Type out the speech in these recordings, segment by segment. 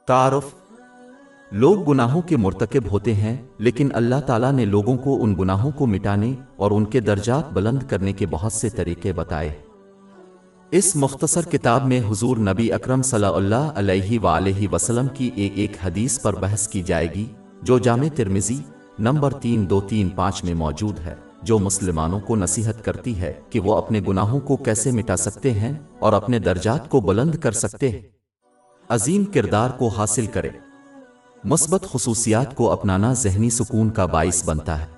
तारुफ। लोग गुनाहों के मुर्तकिब होते हैं, लेकिन अल्लाह ताला ने लोगों को उन गुनाहों को मिटाने और उनके दर्जात बुलंद करने के बहुत से तरीके बताए। इस मुख्तसर किताब में हुजूर नबी अकरम सल्लल्लाहु अलैहि वसल्लम की एक हदीस पर बहस की जाएगी, जो जामे तिर्मिज़ी नंबर 3235 में मौजूद है, जो मुसलमानों को नसीहत करती है कि वो अपने गुनाहों को कैसे मिटा सकते हैं और अपने दर्जात को बुलंद कर सकते हैं, अजीम किरदार को हासिल करें। मुस्बत खुसूसियात को अपनाना ज़हनी सुकून का बाइस बनता है।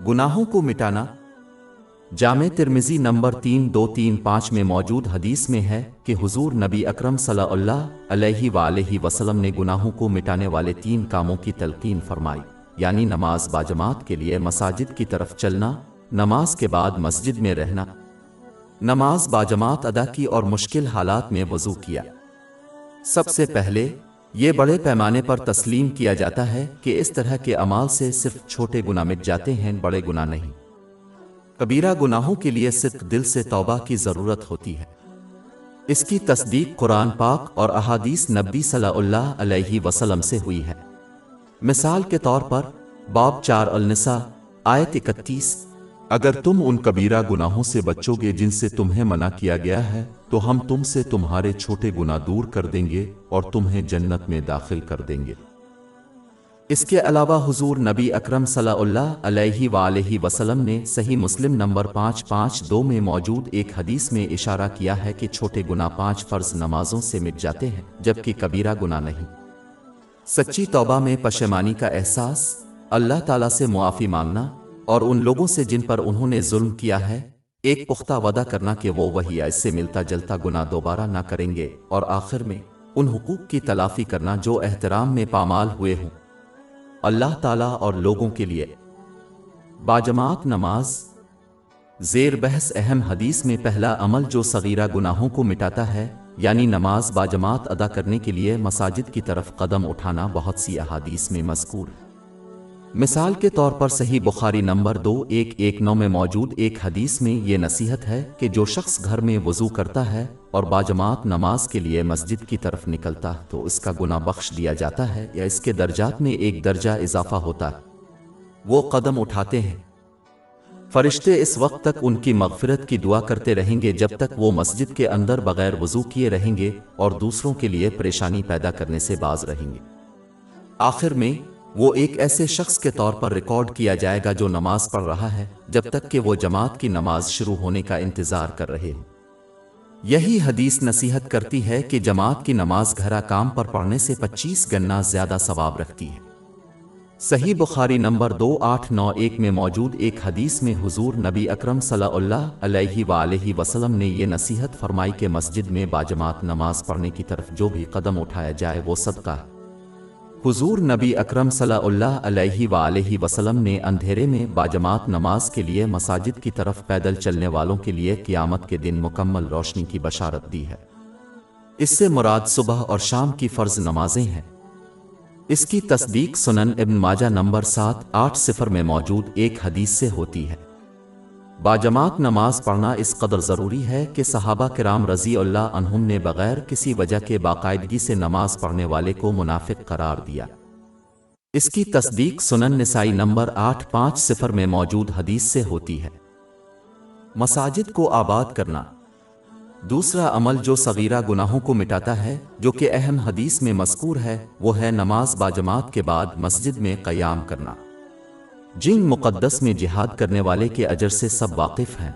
गुनाहों को मिटाना। जामे तिर्मिज़ी नंबर 3235 में मौजूद हदीस में है कि हुजूर नबी अकरम सल्लल्लाहु अलैहि वसल्लम ने गुनाहों को मिटाने वाले 3 कामों की तलकीन फरमाई, यानी नमाज बाजमात के लिए मसाजिद की तरफ चलना, नमाज के बाद मस्जिद में रहना, नमाज बाजमात अदा की और मुश्किल हालात में वज़ू किया। सबसे पहले ये बड़े पैमाने पर तस्लीम किया जाता है कि इस तरह के अमाल से सिर्फ छोटे गुनाह मिट जाते हैं, बड़े गुनाह नहीं। कबीरा गुनाहों के लिए सिर्फ दिल से तौबा की ज़रूरत होती है। इसकी तस्दीक कुरान पाक और अहादीस नबी सल्लल्लाहु अलैहि वसल्लम से हुई है। मिसाल के तौर पर बाब 4 अल-निसा आयत 31, अगर तुम उन कबीरा गुनाहों से बचोगे जिनसे तुम्हें मना किया गया है, तो हम तुमसे तुम्हारे छोटे गुनाह दूर कर देंगे और तुम्हें जन्नत में दाखिल कर देंगे। इसके अलावा हुजूर नबी अकरम सल्लल्लाहु अलैहि वसल्लम ने सही मुस्लिम नंबर 552 में मौजूद एक हदीस में इशारा किया है कि छोटे गुनाह 5 फर्ज नमाजों से मिट जाते हैं, जबकि कबीरा गुनाह नहीं। सच्ची तौबा में पशेमानी का एहसास, अल्लाह ताला से मुआफ़ी मांगना और उन लोगों से जिन पर उन्होंने जुल्म किया है एक पुख्ता वादा करना कि वो वही इससे मिलता जुलता गुनाह दोबारा ना करेंगे, और आखिर में उन हुकूक की तलाफी करना जो एहतराम में पामाल हुए हों अल्लाह ताला और लोगों के लिए। बाजमात नमाज। ज़ेर बहस अहम हदीस में पहला अमल जो सगीरा गुनाहों को मिटाता है, यानी नमाज बाजमात अदा करने के लिए मसाजिद की तरफ कदम उठाना, बहुत सी अहादीस में मज़कूर है। मिसाल के तौर पर सही बुखारी नंबर 2119 में मौजूद एक हदीस में ये नसीहत है कि जो शख्स घर में वज़ू करता है और बाजमात नमाज के लिए मस्जिद की तरफ निकलता है तो इसका गुनाह बख्श दिया जाता है या इसके दर्जात में एक दर्जा इजाफा होता है। वो कदम उठाते हैं, फरिश्ते इस वक्त तक उनकी मग़फ़िरत की दुआ करते रहेंगे जब तक वो मस्जिद के अंदर बगैर वज़ू किए रहेंगे और दूसरों के लिए परेशानी पैदा करने से बाज रहेंगे। आखिर में वो एक ऐसे शख्स के तौर पर रिकॉर्ड किया जाएगा जो नमाज पढ़ रहा है जब तक कि वो जमात की नमाज शुरू होने का इंतज़ार कर रहे हो। यही हदीस नसीहत करती है कि जमात की नमाज घरा काम पर पढ़ने से 25 गना ज़्यादा सवाब रखती है। सही बुखारी नंबर 2891 में मौजूद एक हदीस में हुजूर नबी अकरम सल्लल्लाहु अलैहि वसल्लम ने ये नसीहत फरमाई कि मस्जिद में बाजमात नमाज पढ़ने की तरफ जो भी कदम उठाया जाए वो सदका है। हुजूर नबी अकरम सल्लल्लाहु अलैहि वसल्लम ने अंधेरे में बाजमात नमाज के लिए मसाजिद की तरफ पैदल चलने वालों के लिए क़यामत के दिन मुकम्मल रोशनी की बशारत दी है। इससे मुराद सुबह और शाम की फ़र्ज नमाजें हैं। इसकी तस्दीक सुनन इब्न माजा नंबर 780 में मौजूद एक हदीस से होती है। बाजमात नमाज पढ़ना इस कदर ज़रूरी है कि सहाबा किराम रज़ी अल्लाह अन्हुम ने बग़ैर किसी वजह के बाकायदगी से नमाज पढ़ने वाले को मुनाफिक करार दिया। इसकी तस्दीक सुनन निसाई नंबर 850 में मौजूद हदीस से होती है। मसाजिद को आबाद करना। दूसरा अमल जो सगीरा गुनाहों को मिटाता है, जो कि अहम हदीस में मज़कूर है, वो है नमाज बाजमात के बाद मस्जिद में क़याम करना। जिन मुक़द्दस में जिहाद करने वाले के अजर से सब वाकिफ़ हैं।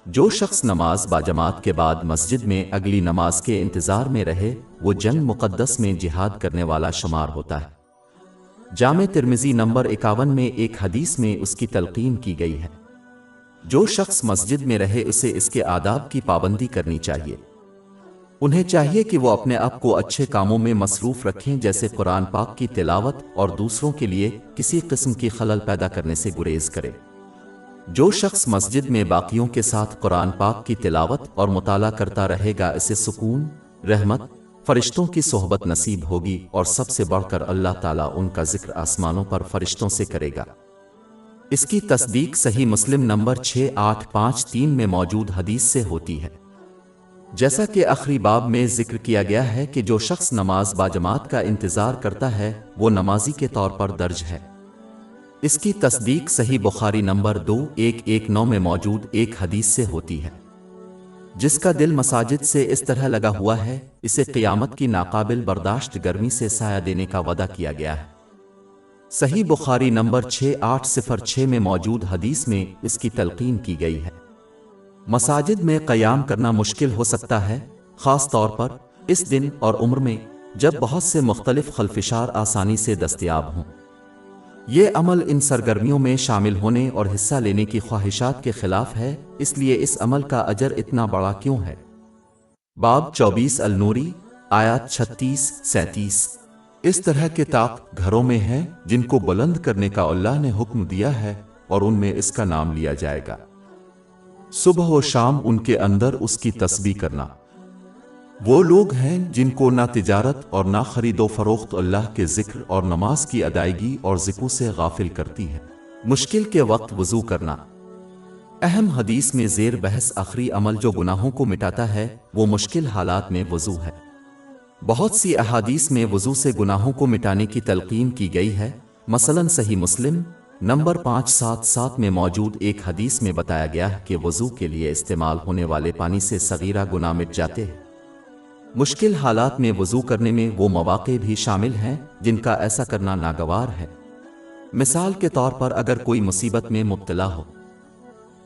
जो शख्स नमाज बाजमात के बाद मस्जिद में अगली नमाज के इंतज़ार में रहे, वो जंग मुक़द्दस में जिहाद करने वाला शुमार होता है। जामे तिर्मिज़ी नंबर 51 में एक हदीस में उसकी तलक़ीन की गई है, जो शख्स मस्जिद में रहे उसे इसके आदाब की पाबंदी करनी चाहिए। उन्हें चाहिए कि वो अपने आप को अच्छे कामों में मसरूफ़ रखें, जैसे कुरान पाक की तिलावत, और दूसरों के लिए किसी किस्म की खलल पैदा करने से गुरेज करे। जो शख्स मस्जिद में बाकियों के साथ कुरान पाक की तिलावत और मुताला करता रहेगा, इसे सुकून, रहमत, फरिश्तों की सोहबत नसीब होगी और सबसे बढ़कर अल्लाह ताला उनका जिक्र आसमानों पर फरिश्तों से करेगा। इसकी तस्दीक सही मुस्लिम नंबर 6853 में मौजूद हदीस से होती है। जैसा कि आखिरी बाब में जिक्र किया गया है कि जो शख्स नमाज बाजमात का इंतजार करता है वो नमाजी के तौर पर दर्ज है। इसकी तस्दीक सही बुखारी नंबर 2119 में मौजूद एक हदीस से होती है। जिसका दिल मसाजिद से इस तरह लगा हुआ है, इसे क़यामत की नाकाबिल बर्दाश्त गर्मी से साया देने का वादा किया गया है। सही बुखारी नंबर 6806 में मौजूद हदीस में इसकी तलकीन की गई है। मसाजिद में क़याम करना मुश्किल हो सकता है, ख़ास तौर पर इस दिन और उम्र में जब बहुत से मुख्तलिफ खलफिशार आसानी से दस्तयाब हों। ये अमल इन सरगर्मियों में शामिल होने और हिस्सा लेने की ख्वाहिशात के खिलाफ है, इसलिए इस अमल का अजर इतना बड़ा क्यों है? बाब 24 अल-नूरी आयत 36-37। इस तरह के ताक घरों में हैं जिनको बुलंद करने का अल्लाह ने हुक्म दिया है और उनमें इसका नाम लिया जाएगा। सुबह व शाम उनके अंदर उसकी तस्बीह करना। वो लोग हैं जिनको ना तिजारत और ना खरीदो फरोख्त अल्लाह के जिक्र और नमाज की अदायगी और ज़िक्र से गाफिल करती है। मुश्किल के वक्त वज़ू करना। अहम हदीस में ज़ेर बहस आखिरी अमल जो गुनाहों को मिटाता है वो मुश्किल हालात में वज़ू है। बहुत सी अहादीस में वज़ू से गुनाहों को मिटाने की तलकीन की गई है। मसलन सही मुस्लिम नंबर 577 में मौजूद एक हदीस में बताया गया है कि वज़ू के लिए इस्तेमाल होने वाले पानी से सगीरा गुनाह मिट जाते हैं। मुश्किल हालात में वज़ू करने में वो मौक़े भी शामिल हैं जिनका ऐसा करना नागवार है। मिसाल के तौर पर अगर कोई मुसीबत में मुब्तला हो,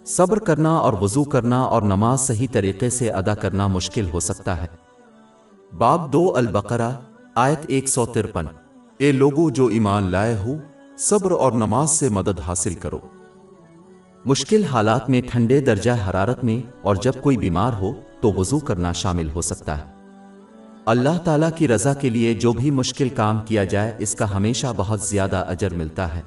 सब्र करना और वज़ू करना और नमाज सही तरीक़े से अदा करना मुश्किल हो सकता है। बाब 2 अल-बक़रा आयत 153। ए लोगो जो ईमान लाए हो, सब्र और नमाज से मदद हासिल करो। मुश्किल हालात में ठंडे दर्जा हरारत में और जब कोई बीमार हो तो वज़ू करना शामिल हो सकता है। अल्लाह ताला की रज़ा के लिए जो भी मुश्किल काम किया जाए इसका हमेशा बहुत ज़्यादा अजर मिलता है।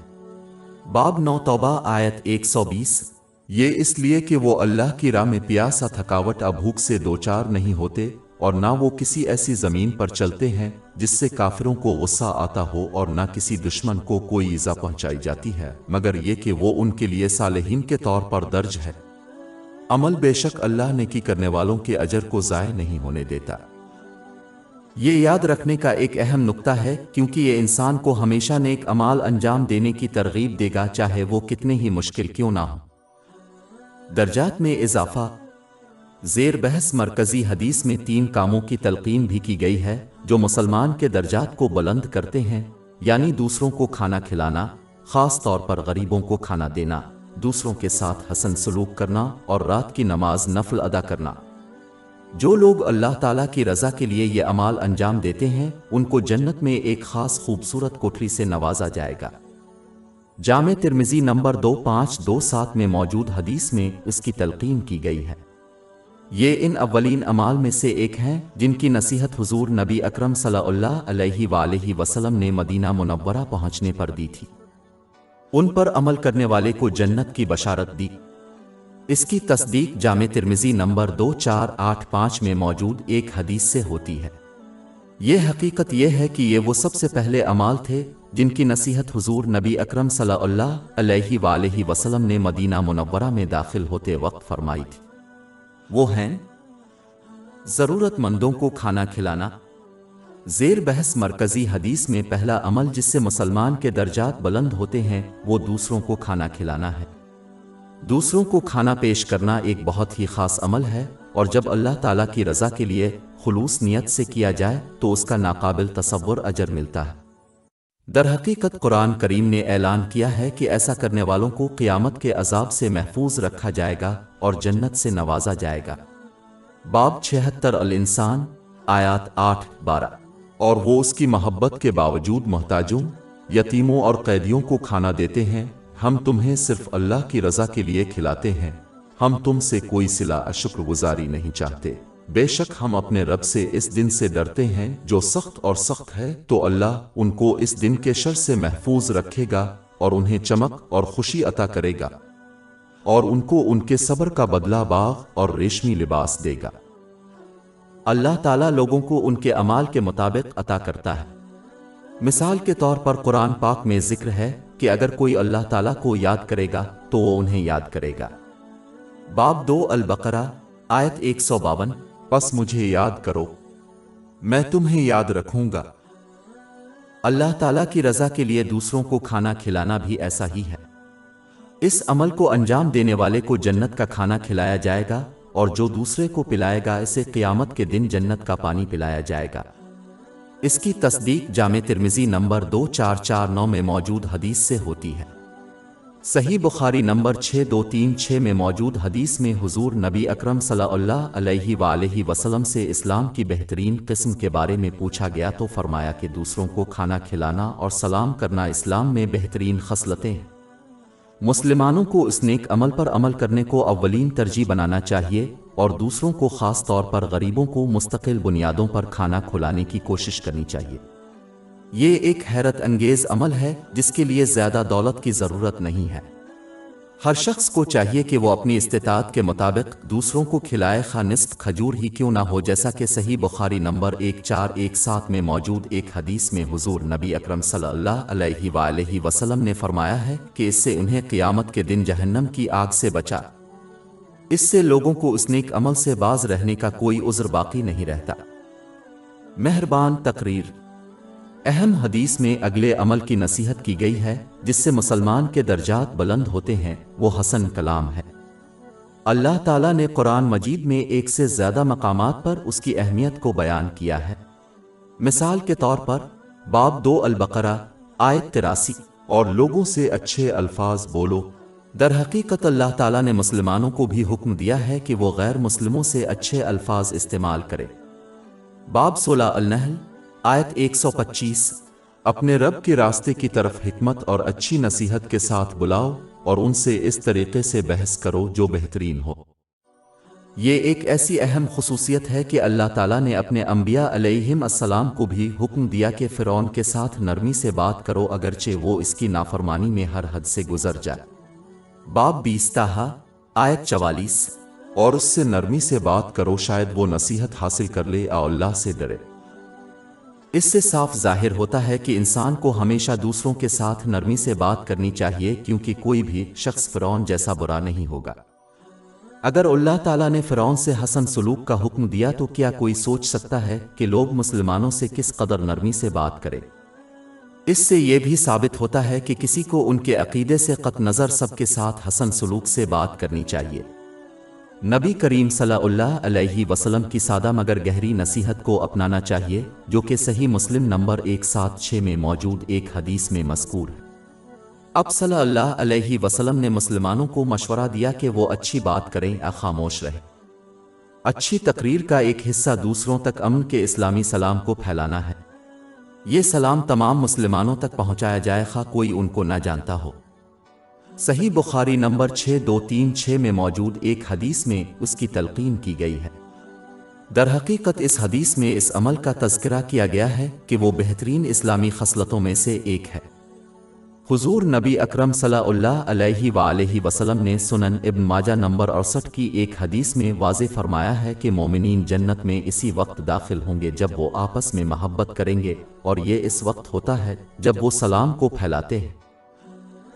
बाब 9 तौबा आयत 120। ये इसलिए कि वो अल्लाह की राह में प्यासा थकावट भूख से दोचार नहीं होते और ना वो किसी ऐसी ज़मीन पर चलते हैं जिससे काफिरों को गुस्सा आता हो और ना किसी दुश्मन को कोई ईज़ा पहुंचाई जाती है, मगर ये कि वो उनके लिए सालेहीन के तौर पर दर्ज है। अमल बेशक अल्लाह नेकी करने वालों के अजर को ज़ाय नहीं होने देता। ये याद रखने का एक अहम नुक्ता है क्योंकि ये इंसान को हमेशा नेक अमाल अंजाम देने की तरगीब देगा, चाहे वो कितने ही मुश्किल क्यों ना हो। दर्जात में इजाफा। ज़ेर बहस मरकज़ी हदीस में 3 कामों की तलकीन भी की गई है जो मुसलमान के दर्जात को बुलंद करते हैं, यानी दूसरों को खाना खिलाना, ख़ास तौर पर गरीबों को खाना देना, दूसरों के साथ हसन सलूक करना और रात की नमाज नफल अदा करना। जो लोग अल्लाह ताला की रज़ा के लिए ये अमाल अंजाम देते हैं उनको जन्नत में एक ख़ास खूबसूरत कोठरी से नवाजा जाएगा। जामे तिर्मिज़ी नंबर 2527 में मौजूद हदीस में इसकी तलकीन की गई है। ये इन अव्वलीन अमाल में से एक हैं जिनकी नसीहत हुजूर नबी अकरम सल्लल्लाहु अलैहि वसल्लम ने मदीना मुनव्वरा पहुँचने पर दी थी। उन पर अमल करने वाले को जन्नत की बशारत दी। इसकी तस्दीक जामे तिर्मिज़ी नंबर 2485 में मौजूद एक हदीस से होती है। ये हकीकत ये है कि ये वो सबसे पहले अमाल थे जिनकी नसीहत हुजूर नबी अकरम सल्लल्लाहु अलैहि वसल्लम ने मदीना मुनव्वरा में दाखिल होते वक्त फरमाई थी। वो हैं ज़रूरतमंदों को खाना खिलाना। ज़ेर बहस मरकज़ी हदीस में पहला अमल जिससे मुसलमान के दर्जात बुलंद होते हैं वो दूसरों को खाना खिलाना है। दूसरों को खाना पेश करना एक बहुत ही ख़ास अमल है और जब अल्लाह ताला की रज़ा के लिए खुलूस नियत से किया जाए तो उसका नाकाबिल तसव्वुर अजर मिलता है। दरहकीकत कुरान करीम ने ऐलान किया है कि ऐसा करने वालों को क़यामत के अज़ाब से महफूज रखा जाएगा और जन्नत से नवाजा जाएगा। बाब 76 अल-इंसान आयत 8-12। और वो उसकी मोहब्बत के बावजूद मोहताजों, यतीमों और कैदियों को खाना देते हैं। हम तुम्हें सिर्फ अल्लाह की रज़ा के लिए खिलाते हैं, हम तुमसे कोई सिला शुक्रगुजारी नहीं चाहते। बेशक हम अपने रब से इस दिन से डरते हैं जो सख्त और सख्त है, तो अल्लाह उनको इस दिन के शर से महफूज रखेगा और उन्हें चमक और खुशी अता करेगा और उनको उनके सब्र का बदला बाग और रेशमी लिबास देगा। अल्लाह ताला लोगों को उनके अमाल के मुताबिक अता करता है। मिसाल के तौर पर कुरान पाक में जिक्र है कि अगर कोई अल्लाह ताला को याद करेगा तो वो उन्हें याद करेगा। बाब 2 अल-बक़रा आयत 152। बस मुझे याद करो, मैं तुम्हें याद रखूंगा। अल्लाह ताला की रज़ा के लिए दूसरों को खाना खिलाना भी ऐसा ही है। इस अमल को अंजाम देने वाले को जन्नत का खाना खिलाया जाएगा और जो दूसरे को पिलाएगा इसे क़यामत के दिन जन्नत का पानी पिलाया जाएगा। इसकी तस्दीक जामे तिर्मिज़ी नंबर 2449 में मौजूद हदीस से होती है। सही बुखारी नंबर 6236 में मौजूद हदीस में हुजूर नबी अकरम सल्लल्लाहु अलैहि वसल्लम से इस्लाम की बेहतरीन किस्म के बारे में पूछा गया तो फरमाया कि दूसरों को खाना खिलाना और सलाम करना इस्लाम में बेहतरीन खसलतें हैं। मुसलमानों को इस नेक अमल पर अमल करने को अव्वलीन तरजीह बनाना चाहिए और दूसरों को ख़ास तौर पर गरीबों को मुस्तकिल बुनियादों पर खाना खिलाने की कोशिश करनी चाहिए। ये एक हैरत अंगेज़ अमल है जिसके लिए ज़्यादा दौलत की ज़रूरत नहीं है। हर शख्स को चाहिए कि वो अपनी इस्तिताअत के मुताबिक दूसरों को खिलाए, खा निस्फ खजूर ही क्यों ना हो, जैसा कि सही बुखारी नंबर 1417 में मौजूद एक हदीस में हुजूर नबी अकरम सल्लल्लाहु अलैहि वसल्लम ने फरमाया है कि इससे उन्हें क़यामत के दिन जहन्नम की आग से बचा। इससे लोगों को उस नेक अमल से बाज रहने का कोई उज़्र बाकी नहीं रहता। मेहरबान तकरीर। अहम हदीस में अगले अमल की नसीहत की गई है जिससे मुसलमान के दर्जात बुलंद होते हैं, वो हसन कलाम है। अल्लाह ताला ने कुरान मजीद में एक से ज़्यादा मकामात पर उसकी अहमियत को बयान किया है। मिसाल के तौर पर बाब 2 अल-बकरा आयत 83, और लोगों से अच्छे अल्फाज बोलो। दर हकीकत अल्लाह ताला ने मुसलमानों को भी हुक्म दिया है कि वो गैर मुस्लिमों से अच्छे अल्फाज इस्तेमाल करें। बाब 16 अल-नहल आयत 125, अपने रब के रास्ते की तरफ हिकमत और अच्छी नसीहत के साथ बुलाओ और उनसे इस तरीके से बहस करो जो बेहतरीन हो। ये एक ऐसी अहम खुसूसियत है कि अल्लाह ताला ने अपने अंबिया अलैहिम अस्सलाम को भी हुक्म दिया कि फ़िरौन के साथ नरमी से बात करो अगरचे वो इसकी नाफरमानी में हर हद से गुजर जाए। बाब 20 ताहा आयत 44, और उससे नरमी से बात करो शायद वो नसीहत हासिल कर ले और अल्लाह से डरे। इससे साफ जाहिर होता है कि इंसान को हमेशा दूसरों के साथ नरमी से बात करनी चाहिए क्योंकि कोई भी शख्स फ़िरौन जैसा बुरा नहीं होगा। अगर अल्लाह ताला ने फ़िरौन से हसन सलूक का हुक्म दिया तो क्या कोई सोच सकता है कि लोग मुसलमानों से किस कदर नरमी से बात करें। इससे यह भी साबित होता है कि किसी को उनके अकीदे से क़त नज़र सबके साथ हसन सलूक से बात करनी चाहिए। नबी करीम सल्लल्लाहु अलैहि वसल्लम की सादा मगर गहरी नसीहत को अपनाना चाहिए जो कि सही मुस्लिम नंबर 176 में मौजूद एक हदीस में मज़कूर है। अब सल्लल्लाहु अलैहि वसल्लम ने मुसलमानों को मशवरा दिया कि वो अच्छी बात करें या खामोश रहें। अच्छी तकरीर का एक हिस्सा दूसरों तक अमन के इस्लामी सलाम को फैलाना है। ये सलाम तमाम मुसलमानों तक पहुँचाया जाए खा कोई उनको न जानता हो। सही बुखारी नंबर 6236 में मौजूद एक हदीस में उसकी तलकीन की गई है। दर हकीकत इस हदीस में इस अमल का तज़किरा किया गया है कि वो बेहतरीन इस्लामी खसलतों में से एक है। हुजूर नबी अकरम सल्लल्लाहु अलैहि वसल्लम ने सुनन इब्न माजा नंबर 68 की एक हदीस में वाज़े फरमाया है कि मोमिनीन जन्नत में इसी वक्त दाखिल होंगे जब वो आपस में मोहब्बत करेंगे, और ये इस वक्त होता है जब वो सलाम को फैलाते हैं।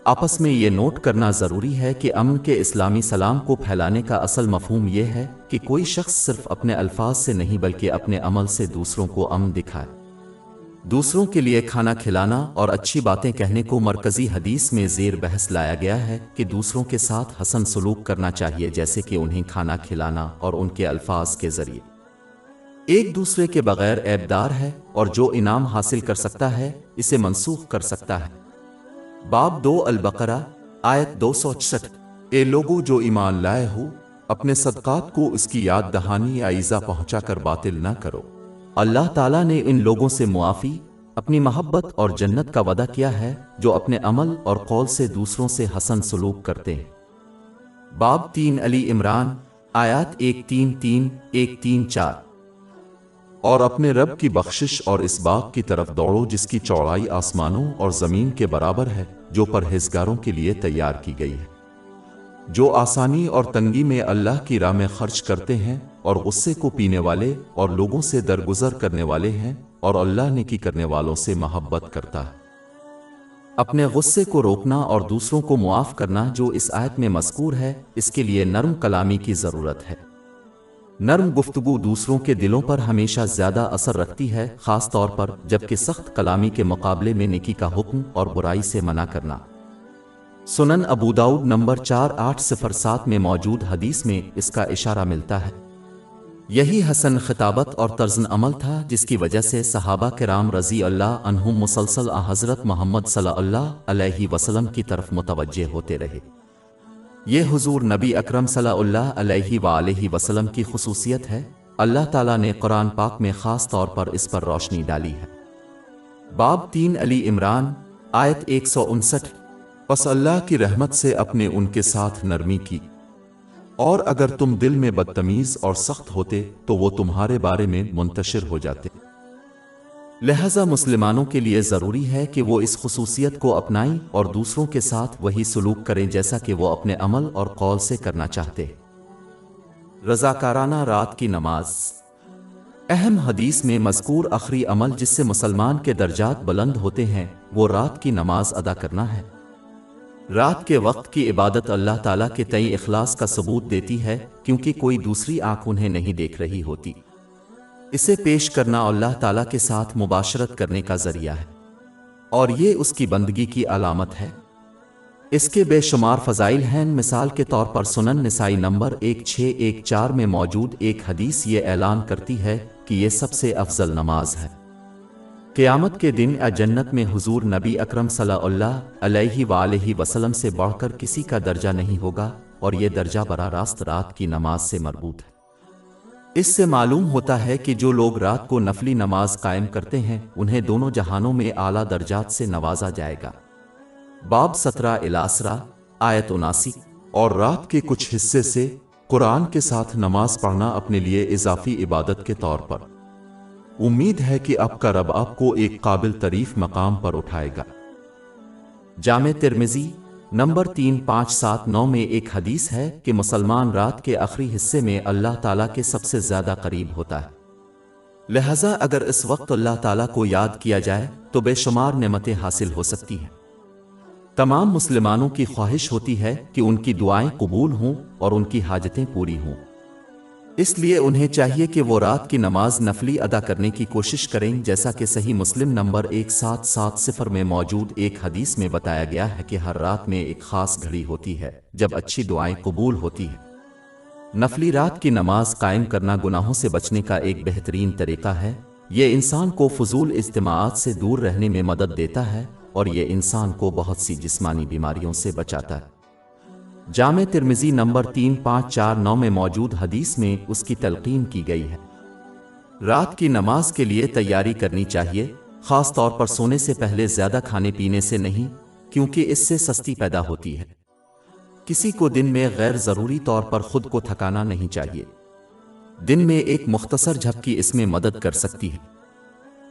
आपस में ये नोट करना ज़रूरी है कि अमन के इस्लामी सलाम को फैलाने का असल मफ़हूम ये है कि कोई शख्स सिर्फ अपने अल्फाज से नहीं बल्कि अपने अमल से दूसरों को अमन दिखाए। दूसरों के लिए खाना खिलाना और अच्छी बातें कहने को मरकज़ी हदीस में ज़ेर बहस लाया गया है कि दूसरों के साथ हसन सलूक करना चाहिए, जैसे कि उन्हें खाना खिलाना और उनके अल्फाज के ज़रिए एक दूसरे के बग़ैर ऐबदार है, और जो इनाम हासिल कर सकता है इसे मनसूख कर सकता है। बाब 2 अल-बकरा आयत 264, ए लोगो जो ईमान लाए हो अपने सदक़ात को इसकी याद दहानी या ईज़ा पहुँचाकर बातिल न करो। अल्लाह ताला ने इन लोगों से मुआफ़ी, अपनी मोहब्बत और जन्नत का वादा किया है जो अपने अमल और कौल से दूसरों से हसन सलूक करते हैं। बाब 3 अली इमरान आयत 133 134, और अपने रब की बख्शिश और इस बाग की तरफ दौड़ो जिसकी चौड़ाई आसमानों और ज़मीन के बराबर है, जो परहेज़गारों के लिए तैयार की गई है, जो आसानी और तंगी में अल्लाह की राह में खर्च करते हैं और गुस्से को पीने वाले और लोगों से दरगुजर करने वाले हैं, और अल्लाह नेकी करने वालों से मोहब्बत करता है। अपने गुस्से को रोकना और दूसरों को मुआफ़ करना जो इस आयत में मज़कूर है, इसके लिए नरम कलामी की ज़रूरत है। नरम गुफ्तगू दूसरों के दिलों पर हमेशा ज्यादा असर रखती है, खास तौर पर जबकि सख्त कलामी के मुकाबले में नेकी का हुक्म और बुराई से मना करना। सुनन अबू दाऊद नंबर 4807 में मौजूद हदीस में इसका इशारा मिलता है। यही हसन खिताबत और तर्ज़ अमल था जिसकी वजह से सहाबा किराम रज़ी अल्लाह अन्हुम मुसलसल हज़रत मोहम्मद सल्लल्लाहु अलैहि वसल्लम की तरफ मुतवज्जे होते रहे। ये हुजूर नबी अकरम सल्लल्लाहु अलैहि वसल्लम की खुसूसियत है। अल्लाह ताला ने कुरान पाक में ख़ास तौर पर इस पर रोशनी डाली है। बाब 3 अली इमरान आयत 159। बस अल्लाह की रहमत से अपने उनके साथ नरमी की, और अगर तुम दिल में बदतमीज और सख्त होते तो वो तुम्हारे बारे में मुंतशिर हो जाते। लिहाजा मुसलमानों के लिए ज़रूरी है कि वो इस खुसूसियत को अपनाएं और दूसरों के साथ वही सलूक करें जैसा कि वो अपने अमल और कौल से करना चाहते। रज़ाकाराना रात की नमाज। अहम हदीस में मज़कूर आखिरी अमल जिससे मुसलमान के दर्जात बुलंद होते हैं वो रात की नमाज अदा करना है। रात के वक्त की इबादत अल्लाह ताला के तई इखलास का सबूत देती है, क्योंकि कोई दूसरी आंख उन्हें नहीं देख रही होती। इसे पेश करना अल्लाह ताला के साथ मुबाशरत करने का जरिया है और ये उसकी बंदगी की अलामत है। इसके बेशुमार फ़ज़ाइल हैं। मिसाल के तौर पर सुनन निसाई नंबर 1614 में मौजूद एक हदीस ये ऐलान करती है कि ये सबसे अफजल नमाज है। क़यामत के दिन जन्नत में हुजूर नबी अकरम सल्लल्लाहु अलैहि वसल्लम से बढ़कर किसी का दर्जा नहीं होगा, और ये दर्जा बराह रास्त रात की नमाज से मरबूत है। इससे मालूम होता है कि जो लोग रात को नफली नमाज कायम करते हैं उन्हें दोनों जहानों में आला दर्जात से नवाजा जाएगा। बाब 17 इलासरा आयत 79। और रात के कुछ हिस्से से कुरान के साथ नमाज पढ़ना अपने लिए इजाफी इबादत के तौर पर। उम्मीद है कि आपका रब आपको एक काबिल तारीफ मकाम पर उठाएगा। जामे तिर्मिज़ी नंबर 3579 में एक हदीस है कि मुसलमान रात के आखिरी हिस्से में अल्लाह ताला के सबसे ज़्यादा करीब होता है। लिहाजा अगर इस वक्त अल्लाह ताला को याद किया जाए तो बेशुमार नेमतें हासिल हो सकती हैं। तमाम मुसलमानों की ख्वाहिश होती है कि उनकी दुआएं कबूल हों और उनकी हाजतें पूरी हों। इसलिए उन्हें चाहिए कि वो रात की नमाज नफली अदा करने की कोशिश करें, जैसा कि सही मुस्लिम नंबर 1770 में मौजूद एक हदीस में बताया गया है कि हर रात में एक खास घड़ी होती है जब अच्छी दुआएं कबूल होती है। नफली रात की नमाज कायम करना गुनाहों से बचने का एक बेहतरीन तरीका है। ये इंसान को फजूल इज्तिमाआत से दूर रहने में मदद देता है और ये इंसान को बहुत सी जिस्मानी बीमारियों से बचाता है। जामे तिर्मिज़ी नंबर 3549 में मौजूद हदीस में उसकी तलकीन की गई है। रात की नमाज के लिए तैयारी करनी चाहिए, खास तौर पर सोने से पहले ज्यादा खाने पीने से नहीं, क्योंकि इससे सस्ती पैदा होती है। किसी को दिन में गैर जरूरी तौर पर खुद को थकाना नहीं चाहिए। दिन में एक मुख्तसर झपकी इसमें मदद कर सकती है।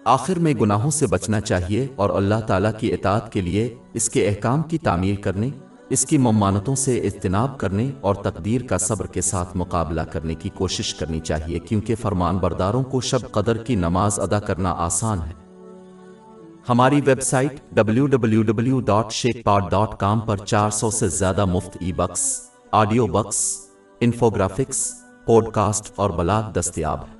आखिर में गुनाहों से बचना चाहिए और अल्लाह ताला की इताअत के लिए इसके अहकाम की तामील करने, इसकी ममानतों से इज्तिनाब करने और तकदीर का सब्र के साथ मुकाबला करने की कोशिश करनी चाहिए, क्योंकि फरमान बरदारों को शब कदर की नमाज अदा करना आसान है। हमारी वेबसाइट www.sheikhpod.com पर 400 से ज़्यादा मुफ्त e-books, audio books, infographics, podcast और ब्लॉग दस्तयाब है।